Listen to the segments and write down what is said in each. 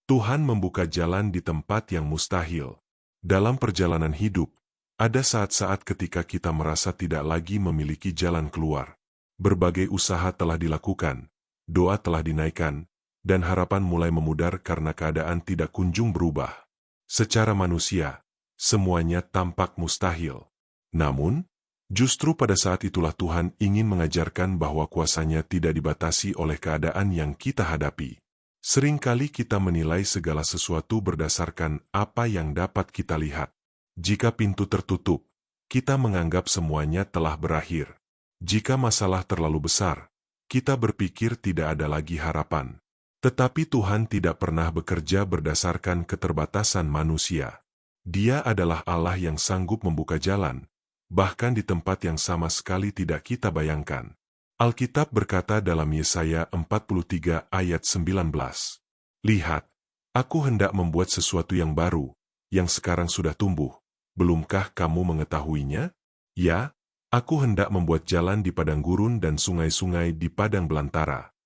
Tuhan membuka jalan di tempat yang mustahil. Dalam perjalanan hidup, ada saat-saat ketika kita merasa tidak lagi memiliki jalan keluar. Berbagai usaha telah dilakukan, doa telah dinaikkan, dan harapan mulai memudar karena keadaan tidak kunjung berubah. Secara manusia, semuanya tampak mustahil. Namun, justru pada saat itulah Tuhan ingin mengajarkan bahwa kuasa-Nya tidak dibatasi oleh keadaan yang kita hadapi. Seringkali kita menilai segala sesuatu berdasarkan apa yang dapat kita lihat. Jika pintu tertutup, kita menganggap semuanya telah berakhir. Jika masalah terlalu besar, kita berpikir tidak ada lagi harapan. Tetapi Tuhan tidak pernah bekerja berdasarkan keterbatasan manusia. Dia adalah Allah yang sanggup membuka jalan, bahkan di tempat yang sama sekali tidak kita bayangkan. Alkitab berkata dalam Yesaya 43 ayat 19, "Lihat, aku hendak membuat sesuatu yang baru, yang sekarang sudah tumbuh. Belumkah kamu mengetahuinya? Ya, aku hendak membuat jalan di padang gurun dan sungai-sungai di padang belantara."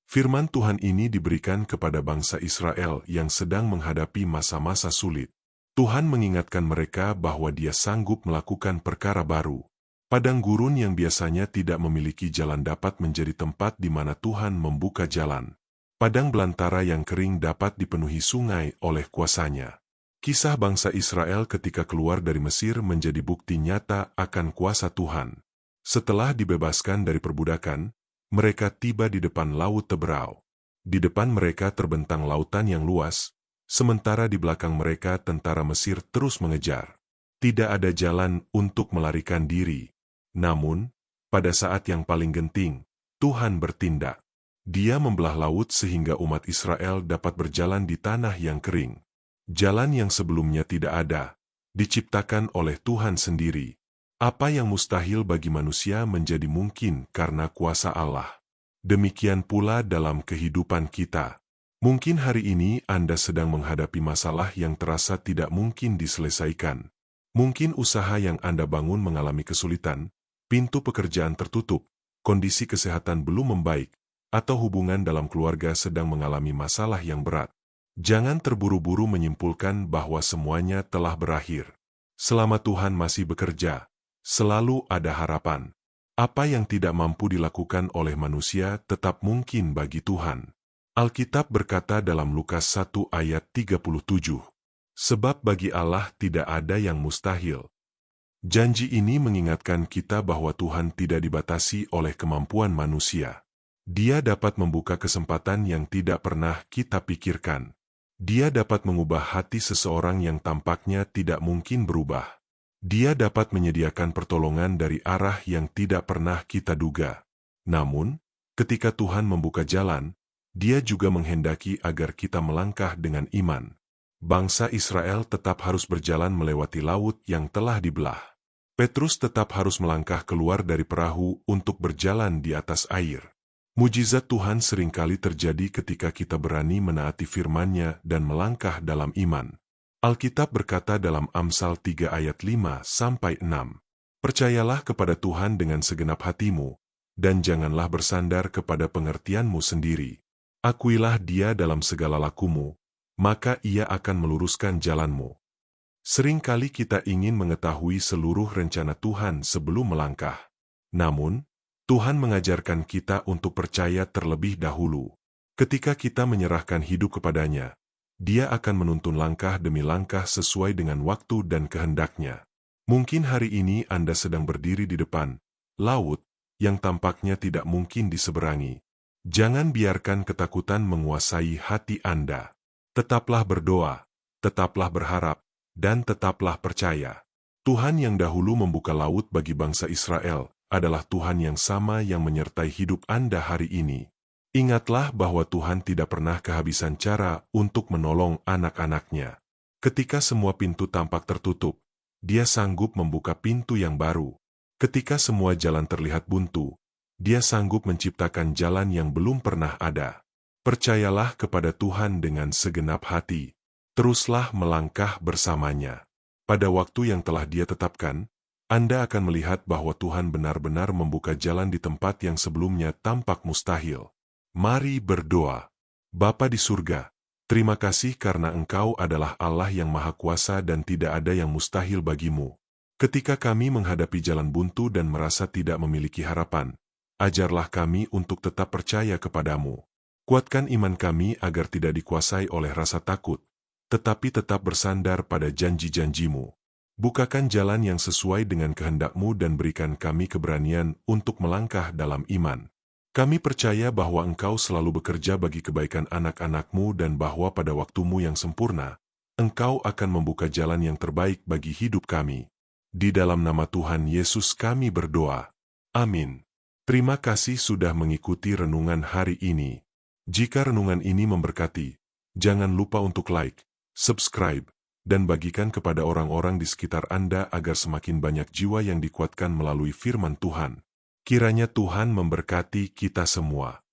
Firman Tuhan ini diberikan kepada bangsa Israel yang sedang menghadapi masa-masa sulit. Tuhan mengingatkan mereka bahwa Dia sanggup melakukan perkara baru. Padang gurun yang biasanya tidak memiliki jalan dapat menjadi tempat di mana Tuhan membuka jalan. Padang belantara yang kering dapat dipenuhi sungai oleh kuasa-Nya. Kisah bangsa Israel ketika keluar dari Mesir menjadi bukti nyata akan kuasa Tuhan. Setelah dibebaskan dari perbudakan, mereka tiba di depan Laut Teberau. Di depan mereka terbentang lautan yang luas, sementara di belakang mereka tentara Mesir terus mengejar. Tidak ada jalan untuk melarikan diri. Namun, pada saat yang paling genting, Tuhan bertindak. Dia membelah laut sehingga umat Israel dapat berjalan di tanah yang kering. Jalan yang sebelumnya tidak ada, diciptakan oleh Tuhan sendiri. Apa yang mustahil bagi manusia menjadi mungkin karena kuasa Allah. Demikian pula dalam kehidupan kita. Mungkin hari ini Anda sedang menghadapi masalah yang terasa tidak mungkin diselesaikan. Mungkin usaha yang Anda bangun mengalami kesulitan, pintu pekerjaan tertutup, kondisi kesehatan belum membaik, atau hubungan dalam keluarga sedang mengalami masalah yang berat. Jangan terburu-buru menyimpulkan bahwa semuanya telah berakhir. Selama Tuhan masih bekerja, selalu ada harapan. Apa yang tidak mampu dilakukan oleh manusia tetap mungkin bagi Tuhan. Alkitab berkata dalam Lukas 1 ayat 37, "Sebab bagi Allah tidak ada yang mustahil." Janji ini mengingatkan kita bahwa Tuhan tidak dibatasi oleh kemampuan manusia. Dia dapat membuka kesempatan yang tidak pernah kita pikirkan. Dia dapat mengubah hati seseorang yang tampaknya tidak mungkin berubah. Dia dapat menyediakan pertolongan dari arah yang tidak pernah kita duga. Namun, ketika Tuhan membuka jalan, Dia juga menghendaki agar kita melangkah dengan iman. Bangsa Israel tetap harus berjalan melewati laut yang telah dibelah. Petrus tetap harus melangkah keluar dari perahu untuk berjalan di atas air. Mujizat Tuhan seringkali terjadi ketika kita berani menaati firman-Nya dan melangkah dalam iman. Alkitab berkata dalam Amsal 3 ayat 5-6, "Percayalah kepada Tuhan dengan segenap hatimu, dan janganlah bersandar kepada pengertianmu sendiri. Akuilah Dia dalam segala lakumu, maka Ia akan meluruskan jalanmu." Seringkali kita ingin mengetahui seluruh rencana Tuhan sebelum melangkah. Namun, Tuhan mengajarkan kita untuk percaya terlebih dahulu. Ketika kita menyerahkan hidup kepada-Nya, Dia akan menuntun langkah demi langkah sesuai dengan waktu dan kehendak-Nya. Mungkin hari ini Anda sedang berdiri di depan laut yang tampaknya tidak mungkin diseberangi. Jangan biarkan ketakutan menguasai hati Anda. Tetaplah berdoa, tetaplah berharap, dan tetaplah percaya. Tuhan yang dahulu membuka laut bagi bangsa Israel adalah Tuhan yang sama yang menyertai hidup Anda hari ini. Ingatlah bahwa Tuhan tidak pernah kehabisan cara untuk menolong anak-anak-Nya. Ketika semua pintu tampak tertutup, Dia sanggup membuka pintu yang baru. Ketika semua jalan terlihat buntu, Dia sanggup menciptakan jalan yang belum pernah ada. Percayalah kepada Tuhan dengan segenap hati. Teruslah melangkah bersamanya. Pada waktu yang telah Dia tetapkan, Anda akan melihat bahwa Tuhan benar-benar membuka jalan di tempat yang sebelumnya tampak mustahil. Mari berdoa. Bapa di surga, Terima kasih karena Engkau adalah Allah yang Maha Kuasa dan tidak ada yang mustahil bagimu. Ketika kami menghadapi jalan buntu dan merasa tidak memiliki harapan, ajarlah kami untuk tetap percaya kepadamu. Kuatkan iman kami agar tidak dikuasai oleh rasa takut, tetapi tetap bersandar pada janji-janjimu. Bukakan jalan yang sesuai dengan kehendak-Mu dan berikan kami keberanian untuk melangkah dalam iman. Kami percaya bahwa Engkau selalu bekerja bagi kebaikan anak-anak-Mu dan bahwa pada waktu-Mu yang sempurna, Engkau akan membuka jalan yang terbaik bagi hidup kami. Di dalam nama Tuhan Yesus kami berdoa. Amin. Terima kasih sudah mengikuti renungan hari ini. Jika renungan ini memberkati, jangan lupa untuk like, subscribe, dan bagikan kepada orang-orang di sekitar Anda agar semakin banyak jiwa yang dikuatkan melalui firman Tuhan. Kiranya Tuhan memberkati kita semua.